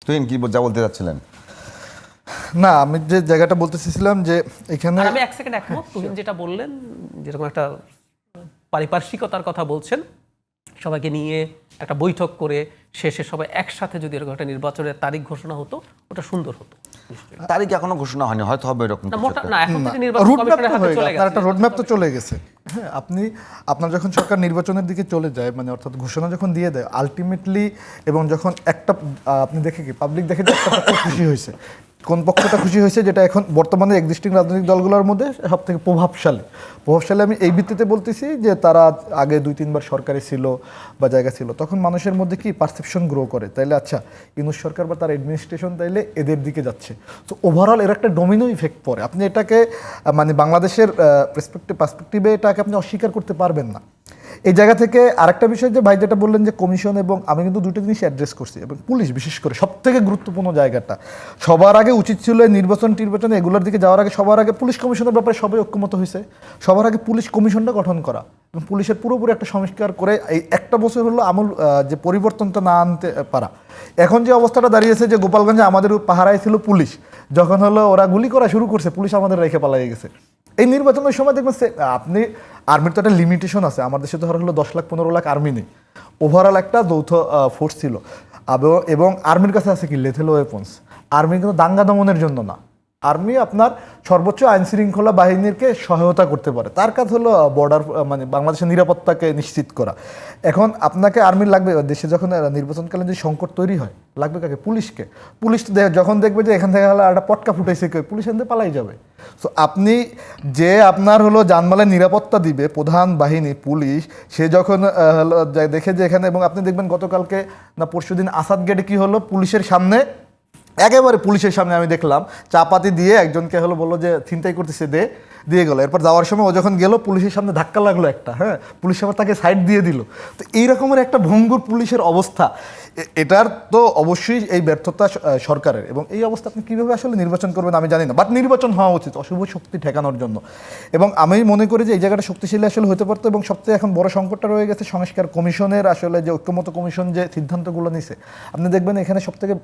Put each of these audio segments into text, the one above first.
তুহিন কি যা বলতে যাচ্ছিলেন? না, আমি যে জায়গাটা বলতে চাইছিলাম যে এখানে আমি এক সেকেন্ড একমত। তুহিন যেটা বললেন, যেরকম একটা পারিপার্শ্বিকতার কথা বলছেন, সবাইকে নিয়ে একটা বৈঠক করে শেষে সবাই একসাথে যদি এরকম একটা নির্বাচনের তারিখ ঘোষণা হতো, ওটা সুন্দর হতো। তারিখ এখনো ঘোষণা হয়নি, হয়তো হবে এরকম না, কিছু মোটা একটা। না, এখন থেকে নির্বাচন রুটম্যাপ কমিশনের তো হাতে হয়ে চলে গেছে, গেছে। একটা রোডম্যাপ তো চলে গেছে। হ্যাঁ, আপনার যখন সরকার নির্বাচনের দিকে চলে যায়, মানে অর্থাৎ ঘোষণা যখন দিয়ে দেয় আলটিমেটলি, এবং যখন একটা আপনি দেখে কি পাবলিক দেখে যে একটা পক্ষ খুশি হয়েছে, কোন পক্ষটা খুশি হয়েছে, যেটা এখন বর্তমানে এক্সিস্টিং রাজনৈতিক দলগুলোর মধ্যে সব থেকে প্রভাবশালী আমি এই ভিত্তিতে বলতেছি যে তারা আগে 2-3 বার সরকারে ছিল বা জায়গা ছিল, তখন মানুষের মধ্যে কি পারসেপশন গ্রো করে, তাইলে আচ্ছা ইউনূস সরকার বা তার অ্যাডমিনিস্ট্রেশন তাইলে এদের দিকে যাচ্ছে। তো ওভারঅল এর একটা ডোমিনো ইফেক্ট পড়ে। আপনি এটাকে মানে বাংলাদেশের পার্সপেক্টিভে এটাকে আপনি অস্বীকার করতে পারবেন না। এই জায়গা থেকে আরেকটা বিষয় যে ভাই যেটা বললেন যে কমিশন, এবং আমি কিন্তু দুটো জিনিস অ্যাড্রেস করছি, এবং পুলিশ বিশেষ করে সব থেকে গুরুত্বপূর্ণ জায়গাটা, সবার আগে উচিত ছিল নির্বাচন এগুলোর দিকে যাওয়ার আগে সবার আগে পুলিশ কমিশনের ব্যাপারে সবাই ঐক্যমত হয়েছে, সবার আগে পুলিশ কমিশনটা গঠন করা এবং পুলিশের পুরোপুরি একটা সংস্কার করে এই একটা বছর হলো আমূল যে পরিবর্তনটা না আনতে পারা। এখন যে অবস্থাটা দাঁড়িয়েছে যে গোপালগঞ্জে আমাদের পাহারায় ছিল পুলিশ, যখন হলো ওরা গুলি করা শুরু করছে, পুলিশ আমাদের রেখে পালিয়ে গেছে। এই নির্বাচনের সময় দেখবেন আপনি আর্মির তো একটা লিমিটেশন আছে, আমার দেশে ধরা হলো 10 লাখ 15 লাখ আর্মি নেই, ওভারঅল একটা যৌথ ফোর্স ছিল, এবং আর্মির কাছে আছে কি লেথেল ওয়েপন্স। আর্মি কিন্তু দাঙ্গা দমনের জন্য না, আর্মি আপনার সর্বোচ্চ আইন শৃঙ্খলা বাহিনীকে সহায়তা করতে পারে, তার কাজ হলো বর্ডার মানে বাংলাদেশের নিরাপত্তাকে নিশ্চিত করা। এখন আপনাকে আর্মির লাগবে, দেশে যখন নির্বাচনকালীন যে সংকট তৈরি হয় লাগবে কাকে? পুলিশকে। পুলিশ যখন দেখবে যে এখান থেকে হলো একটা পটকা ফুটাইছে কেউ, পুলিশ এখান থেকে পালাই যাবে। সো আপনি যে আপনার হলো জানমালের নিরাপত্তা দিবে প্রধান বাহিনী পুলিশ, সে যখন দেখে যে এখানে, এবং আপনি দেখবেন গতকালকে না পরশুদিন আসাদ গেটে কি হলো, পুলিশের সামনে একেবারে পুলিশের সামনে আমি দেখলাম চাপাতি দিয়ে একজনকে হলো বললো যে ছিনতাই করতেছে, দিয়ে গেলো। এরপর যাওয়ার সময় ও যখন গেল পুলিশের সামনে ধাক্কা লাগলো একটা, হ্যাঁ, পুলিশ আবার তাকে সাইড দিয়ে দিল। তো এই রকমের একটা ভঙ্গুর পুলিশের অবস্থা, এটার তো অবশ্যই এই ব্যর্থতা সরকারের। এবং এই অবস্থা আপনি কীভাবে আসলে নির্বাচন করবেন আমি জানি না, বাট নির্বাচন হওয়া উচিত অশুভ শক্তি ঠেকানোর জন্য। এবং আমি মনে করি যে এই জায়গাটা শক্তিশালী আসলে হতে পারতো। এবং সবচেয়ে এখন বড় সংকটটা রয়ে গেছে সংস্কার কমিশনের, আসলে যে ঐক্যমত কমিশন যে সিদ্ধান্তগুলো নিছে, আপনি দেখবেন এখানে সবথেকে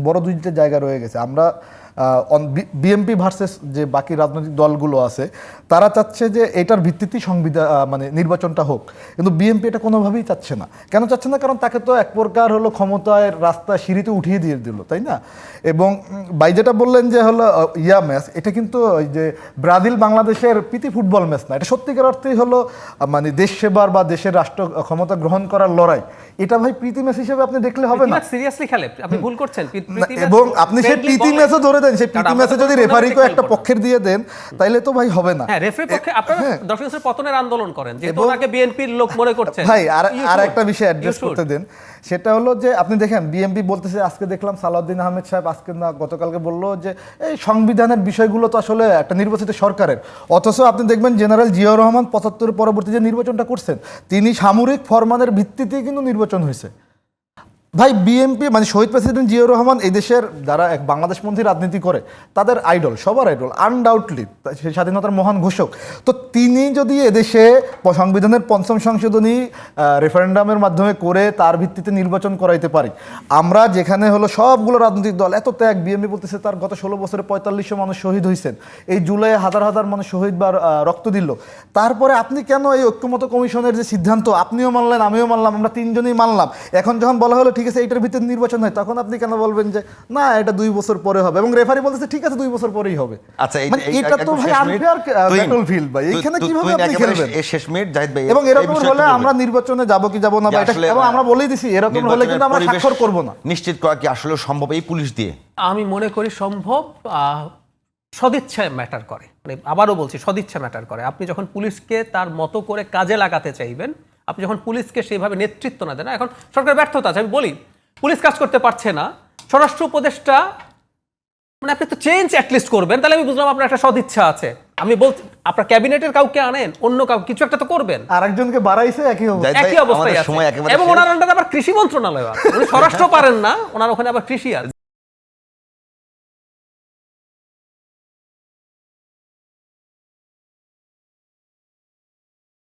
বড় দুইটা জায়গা রয়ে গেছে। আমরা বিএনপি ভার্সেস যে বাকি রাজনৈতিক দলগুলো আছে, তারা চাচ্ছে যে এটার ভিত্তিতেই সংবিধান মানে নির্বাচনটা হোক, কিন্তু বিএনপি এটা কোনোভাবেই চাচ্ছে না। কেন চাচ্ছে না? কারণ তাকে তো এক প্রকার হলো ক্ষমতায় রাস্তা সিঁড়িতে উঠিয়ে দিয়ে দিল, তাই না? এবং ভাই যেটা বললেন যে হলো ম্যাচ, এটা কিন্তু ওই যে ব্রাজিল বাংলাদেশের প্রীতি ফুটবল ম্যাচ না, এটা সত্যিকার অর্থেই হলো মানে দেশ সেবার বা দেশের রাষ্ট্র ক্ষমতা গ্রহণ করার লড়াই। এটা ভাই প্রীতি ম্যাচ হিসেবে আপনি দেখলে হবে না, সিরিয়াসলি খেলে আপনি ভুল করছেন। এবং আপনি সেই প্রীতি ম্যাচও ধরে দেন, সেই প্রীতি ম্যাচে যদি রেফারিকে একটা পক্ষের দিয়ে দেন তাইলে তো ভাই হবে না। হ্যাঁ, রেফারি পক্ষে আপনারা দর্শকের পতনের আন্দোলন করেন, যেহেতু ওনাকে বিএনপির লোক মনে করছেন। ভাই আর একটা বিষয় অ্যাড্রেস করতে দেন, সেটা হলো যে আপনি দেখেন বিএনপি বলতেছে, আজকে দেখলাম সালাউদ্দিন আহমেদ সাহেব আজকে না গতকালকে বললো যে এই সংবিধানের বিষয়গুলো তো আসলে একটা নির্বাচিত সরকারের, অথচ আপনি দেখবেন জেনারেল জিয়াউর রহমান 75 পরবর্তী যে নির্বাচনটা করছেন, তিনি সামরিক ফরমানের ভিত্তিতেই কিন্তু নির্বাচন হয়েছে। ভাই বিএনপি মানে শহীদ প্রেসিডেন্ট জিয়াউর রহমান এই দেশের যারা এক বাংলাদেশপন্থী রাজনীতি করে তাদের আইডল, সবার আইডল, আনডাউটলি স্বাধীনতার মহান ঘোষক। তো তিনি যদি এদেশে সংবিধানের ৫ম সংশোধনী রেফারেন্ডামের মাধ্যমে করে তার ভিত্তিতে নির্বাচন করাইতে পারি, আমরা যেখানে হলো সবগুলো রাজনৈতিক দল এত ত্যাগ, বিএনপি বলতেছে তার গত 16 বছরে ৪৫০০ মানুষ শহীদ হয়েছেন, এই জুলাইয়ে হাজার হাজার মানুষ শহীদ বা রক্ত দিল, তারপরে আপনি কেন এই ঐক্যমত কমিশনের যে সিদ্ধান্ত আপনিও মানলেন আমিও মানলাম, আমরা তিনজনই মানলাম, এখন যখন বলা হলো ঠিক আছে এইটার ভিতরে নির্বাচন হয়, তখন আপনি কেন বলবেন যে না এটা 2 বছর পরে হবে, এবং রেফারি বলতেছে ঠিক আছে 2 বছর পরেই হবে? আচ্ছা, মানে এটা তো ভাই আনফেয়ার ব্যাটলফিল্ড ভাই, এখানে কিভাবে আপনি খেলবেন? শেষ মিনিট জাহিদ ভাই, এবং এরকম হলে আমরা নির্বাচনে যাব কি যাব না, এটা এবং আমরা বলেই দিছি এরকম হলে কিন্তু আমরা স্বাক্ষর করব না। নিশ্চিত করা কি আসলে সম্ভব এই পুলিশ দিয়ে? আমি মনে করি সম্ভব। সদিচ্ছা ম্যাটার করে, মানে আবারও বলছি সদিচ্ছা ম্যাটার করে। আপনি যখন পুলিশকে তার মতো করে কাজে লাগাতে চাইবেন, আপনি যখন পুলিশকে সেইভাবে নেতৃত্ব না দেন, এখন সরকার ব্যর্থতা আছে, আমি বলি পুলিশ কাজ করতে পারছে না, স্বরাষ্ট্র উপদেষ্টা মানে আপনি তো চেঞ্জ অ্যাটলিস্ট করবেন, তাহলে আমি বুঝলাম আপনার একটা সদিচ্ছা আছে। আমি বলছি আপনার ক্যাবিনেটের কাউকে আনেন, অন্য কাউ কিছু একটা তো করবেন, আরেকজনকে বাড়াইছে একই অবস্থায় আছে। এবং ওনার আন্ডারে আবার কৃষি মন্ত্রণালয় আছে, উনি স্বরাষ্ট্র পারেন না, ওনার ওখানে আবার কৃষি আছে।